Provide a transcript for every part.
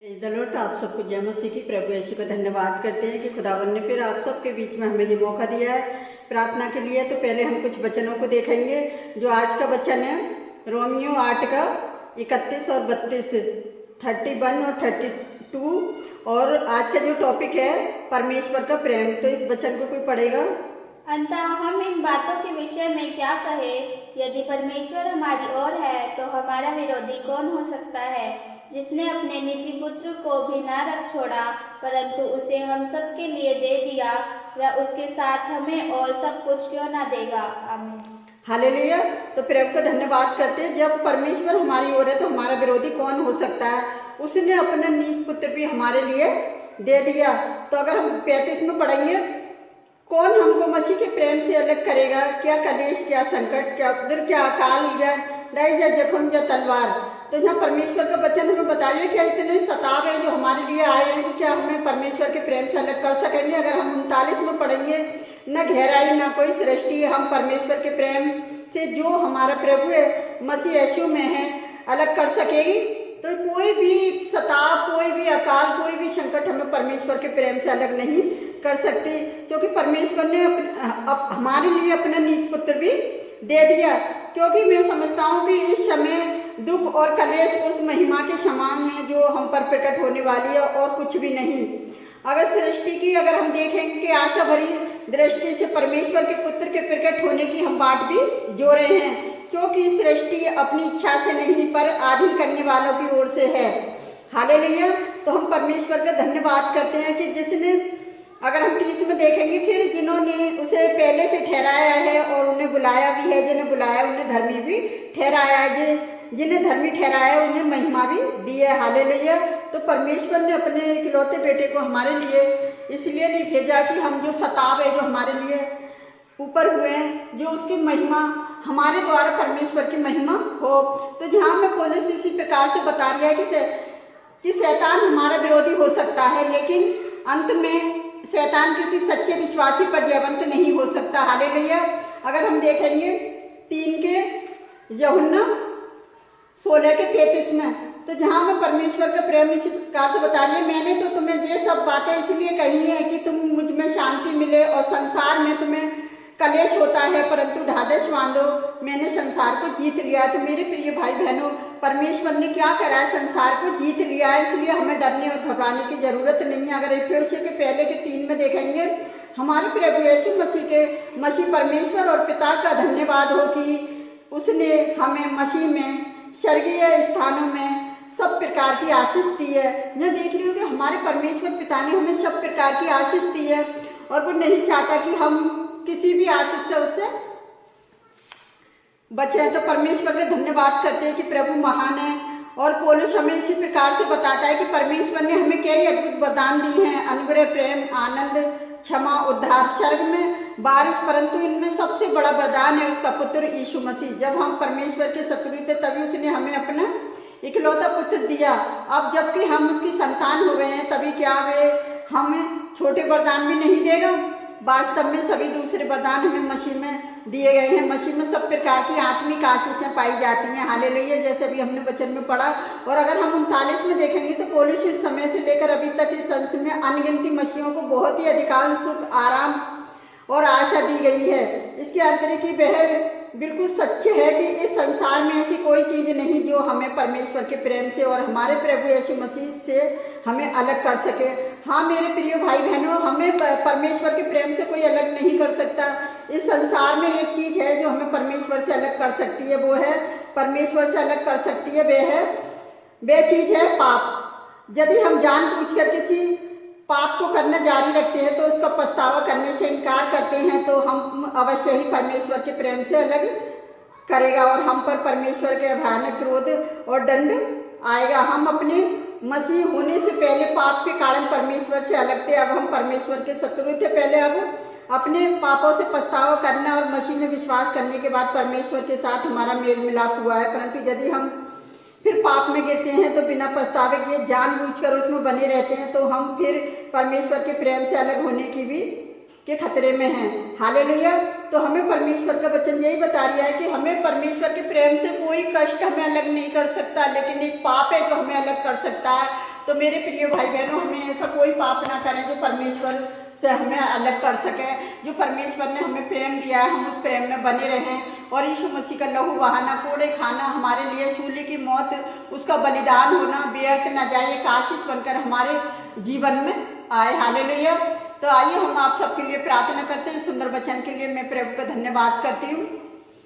Praise the Lord. आप सबको जय मसीह की। प्रभु यीशु का धन्यवाद करते हैं कि खुदावन ने फिर आप सबके बीच में हमें ये मौका दिया है प्रार्थना के लिए। तो पहले हम कुछ वचनों को देखेंगे। जो आज का वचन है रोमियो 8 का 31 और 32, 31 और 32। और आज का जो टॉपिक है परमेश्वर का प्रेम। तो इस वचन को कोई पढ़ेगा। अतः हम इन बातों के विषय में क्या कहें? यदि परमेश्वर हमारी ओर है तो हमारा विरोधी कौन हो सकता है? जिसने अपने निजी पुत्र को भी न रख छोड़ा परंतु उसे हम सब के लिए दे दिया, वह उसके साथ हमें और सब कुछ क्यों न देगा? आमीन। हालेलुया। तो प्रभु का धन्यवाद करते हैं। जब परमेश्वर हमारी ओर है तो हमारा विरोधी कौन हो सकता है। उसने अपना निज पुत्र भी हमारे लिए दे दिया। तो अगर हम 35 में पढ़ेंगे, कौन हमको मसीह के प्रेम से अलग करेगा? क्या कलेश, क्या संकट, क्या उधर, क्या अकाल, या डाई, या जख्म, या तलवार। तो यहाँ परमेश्वर का वचन हमें बताइए क्या इतने सताव है जो हमारे लिए आए हैं कि क्या हमें परमेश्वर के प्रेम से अलग कर सकेंगे? अगर हम 39 में पढ़ेंगे, न गहराई न कोई सृष्टि हम परमेश्वर के प्रेम से जो हमारा प्रभु है मसीह यीशु में है अलग कर सकेगी। तो कोई भी सताव, कोई भी अकाल, कोई भी संकट हमें परमेश्वर के प्रेम से अलग नहीं कर सकती, क्योंकि परमेश्वर ने हमारे लिए अपना निज पुत्र भी दे दिया। क्योंकि मैं समझता हूँ कि इस समय दुख और कलेश उस महिमा के समान है जो हम पर प्रकट होने वाली है और कुछ भी नहीं। अगर सृष्टि की अगर हम देखेंगे कि आशा भरी दृष्टि से परमेश्वर के पुत्र के प्रकट होने की हम बाट भी जो रहे हैं, क्योंकि सृष्टि अपनी इच्छा से नहीं पर आधीन करने वालों की ओर से है। हालेलुया। तो हम परमेश्वर का धन्यवाद करते हैं कि जिसने, अगर हम 30 में देखेंगे, फिर जिन्होंने उसे पहले से ठहराया है और उन्हें बुलाया भी है, जिन्हें बुलाया उन्हें धर्मी भी ठहराया है, जिन्हें धर्मी ठहराया उन्हें महिमा भी दी है। हालेलुया। तो परमेश्वर ने अपने इकलौते बेटे को हमारे लिए इसलिए नहीं भेजा कि हम जो सताव है जो हमारे लिए ऊपर हुए हैं, जो उसकी महिमा हमारे द्वारा परमेश्वर की महिमा हो। तो जहाँ में पौलुस इसी प्रकार से बता रही है कि शैतान हमारा विरोधी हो सकता है, लेकिन अंत में शैतान किसी सच्चे विश्वासी पर जयवंत नहीं हो सकता। हालेलुया। अगर हम देखेंगे 3 के यूहन्ना 16 के 33 में, तो जहाँ में परमेश्वर का प्रेम इसी प्रकार से बता रही है, मैंने तो तुम्हें ये सब बातें इसलिए कही है कि तुम मुझ में शांति मिले, और संसार में तुम्हें कलेश होता है परंतु ढाढ़स बांधो, मैंने संसार को जीत लिया। तो मेरे प्रिय भाई बहनों, परमेश्वर ने क्या करा है? संसार को जीत लिया है, इसलिए हमें डरने और घबराने की जरूरत नहीं है। अगर इफिसियों के पहले के 3 में देखेंगे, हमारे प्रभु यीशु मसीह परमेश्वर और पिता का धन्यवाद हो कि उसने हमें मसीह में स्वर्गीय स्थानों में सब प्रकार की आशीष दी है। मैं देख रही हूँ कि हमारे परमेश्वर पिता ने हमें सब प्रकार की आशीष दी है और वो नहीं चाहता कि हम किसी भी आशीष से उससे बचे। तो परमेश्वर का धन्यवाद करते हैं कि प्रभु महान है। और पौलुस हमें इसी प्रकार से बताता है कि परमेश्वर ने हमें कई अद्भुत वरदान दिए हैं, अनुग्रह, प्रेम, आनंद, क्षमा, उद्धार, स्वर्ग में बारिश, परंतु इनमें सबसे बड़ा वरदान है उसका पुत्र यीशु मसीह। जब हम परमेश्वर के शत्रु थे तभी उसने हमें अपना इकलौता पुत्र दिया। अब जबकि हम उसकी संतान हो गए हैं, तभी क्या वे हमें छोटे वरदान भी नहीं देगा? वास्तव में सभी दूसरे वरदान हमें मसीह में दिए गए हैं। मसीह में सब प्रकार की आत्मिक आशीषें पाई जाती हैं। हालेलुया। जैसे भी हमने वचन में पढ़ा। और अगर हम 39 में देखेंगे तो पौलुस इस समय से लेकर अभी तक इस संस में अनगिनती मसीहों को बहुत ही अधिकांश सुख, आराम और आशा दी गई है। इसके अंतरिक्ष की वह बिल्कुल सच है कि इस संसार में ऐसी कोई चीज नहीं जो हमें परमेश्वर के प्रेम से और हमारे प्रभु यीशु मसीह से हमें अलग कर सके। हाँ मेरे प्रिय भाई बहनों, हमें परमेश्वर के प्रेम से कोई अलग नहीं कर सकता। इस संसार में एक चीज है जो हमें परमेश्वर से अलग कर सकती है, वो है परमेश्वर से अलग कर सकती है, वे चीज है पाप। यदि हम जानबूझकर किसी पाप को करना जारी रखते हैं तो उसका पछतावा करने से इनकार करते हैं, तो हम अवश्य ही परमेश्वर के प्रेम से अलग करेगा और हम पर परमेश्वर के भयानक क्रोध और दंड आएगा। हम अपने मसीह होने से पहले पाप के कारण परमेश्वर से अलग थे, अब हम परमेश्वर के शत्रु थे पहले। अब अपने पापों से पछतावा करना और मसीह में विश्वास करने के बाद परमेश्वर के साथ हमारा मेल मिलाप हुआ है। परंतु यदि हम फिर पाप में गिरते हैं तो बिना पछतावे किए जानबूझकर उसमें बने रहते हैं, तो हम फिर परमेश्वर के प्रेम से अलग होने की भी के खतरे में हैं। हालेलुया। तो हमें परमेश्वर का वचन यही बता रहा है कि हमें परमेश्वर के प्रेम से कोई कष्ट हमें अलग नहीं कर सकता, लेकिन एक पाप है जो हमें अलग कर सकता है। तो मेरे प्रिय भाई बहनों, हमें ऐसा कोई पाप ना करें जो परमेश्वर से हमें अलग कर सके। जो परमेश्वर ने हमें प्रेम दिया है, हम उस प्रेम में बने रहें और यीशु मसीह का लहू बहाना, कोड़े खाना, हमारे लिए सूली की मौत, उसका बलिदान होना व्यर्थ न जाए, एक आशीष बनकर हमारे जीवन में आए। हालेलुया। तो आइए हम आप सबके लिए प्रार्थना करते हैं। सुंदर वचन के लिए मैं प्रभु का धन्यवाद करती हूँ।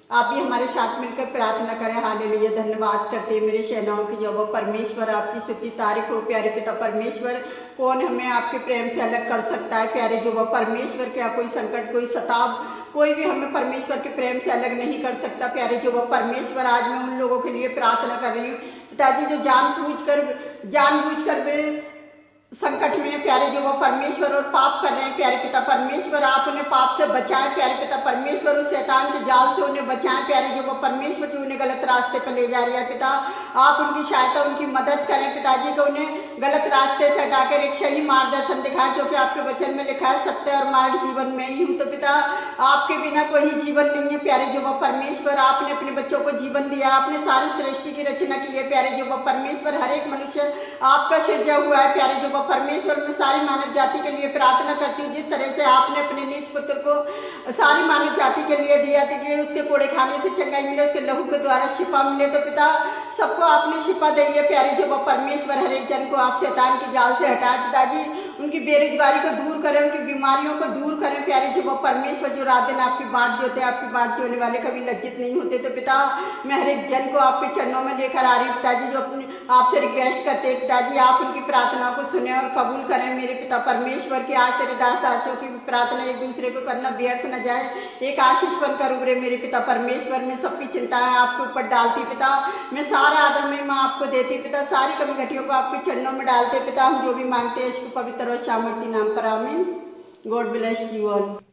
आप भी हमारे साथ मिलकर प्रार्थना करें। हालेलुया। धन्यवाद करते हैं मेरे सेनाओं की जब परमेश्वर, आपकी स्तुति तारीफ हो। प्यारे पिता परमेश्वर, कौन हमें आपके प्रेम से अलग कर सकता है? प्यारे जो परमेश्वर, क्या कोई संकट, कोई सताव, कोई भी हमें परमेश्वर के प्रेम से अलग नहीं कर सकता। प्यारे जो परमेश्वर, आज मैं उन लोगों के लिए प्रार्थना कर रही हूँ पिताजी जो जानबूझकर वे संकट में प्यारे जो परमेश्वर और पाप कर रहे हैं। प्यारे पिता परमेश्वर, आप उन्हें पाप से बचाएं। प्यारे पिता परमेश्वर, उस शैतान के जाल से उन्हें बचाएं। प्यारे जो परमेश्वर जो उन्हें गलत रास्ते पर ले जा रही है, पिता आप उनकी सहायता, उनकी मदद करें। पिताजी को उन्हें गलत रास्ते से हटाकर एक सही मार्गदर्शन दिखाएं, जो कि आपके वचन में लिखा है, सत्य और मार्ग जीवन में ही हूँ। तो पिता, आपके बिना कोई जीवन नहीं है। प्यारे जो परमेश्वर, आपने अपने बच्चों को जीवन दिया, आपने सारी सृष्टि की रचना की है। प्यारे जो परमेश्वर, हर एक मनुष्य आपका सृजा हुआ है। प्यारे जो परमेश्वर, मैं सारी मानव जाति के लिए प्रार्थना करती हूँ, जिस तरह से आपने अपने निज पुत्र को सारी मानव जाति के लिए दिया था कि उसके कोड़े खाने से चंगाई मिले, उसके लहू के द्वारा शिफा मिले। तो पिता, सबको आपने शिफा दी है। प्यारे जो परमेश्वर, हर एक जन को आप शैतान के जाल से हटाए। पिताजी, उनकी बेरोजगारी को दूर करें, उनकी बीमारियों को दूर करें। प्यारे जो परमेश्वर, जो रात दिन आपकी बाट जोते, आपकी बाट जोने वाले कभी लज्जित नहीं होते। तो पिता, मैं हर एक जन को आपके चरणों में लेकर आ रही हूँ। पिताजी, जो अपने आपसे रिक्वेस्ट करते हैं, पिताजी आप उनकी प्रार्थना को सुने और कबूल करें। मेरे पिता परमेश्वर की आज तेरे दास दासियों की प्रार्थना एक दूसरे को करना व्यर्थ न जाए, एक आशीष बनकर उभरे। मेरे पिता परमेश्वर, मैं सबकी चिंताएं आपके ऊपर डालती पिता, मैं सारा आदर में माँ आपको देती पिता, सारी कमी घटियों को आपके चरणों में डालते पिता। हम जो भी मांगते हैं इसको पवित्र और सामर्थी नाम पर आमीन। God bless you all.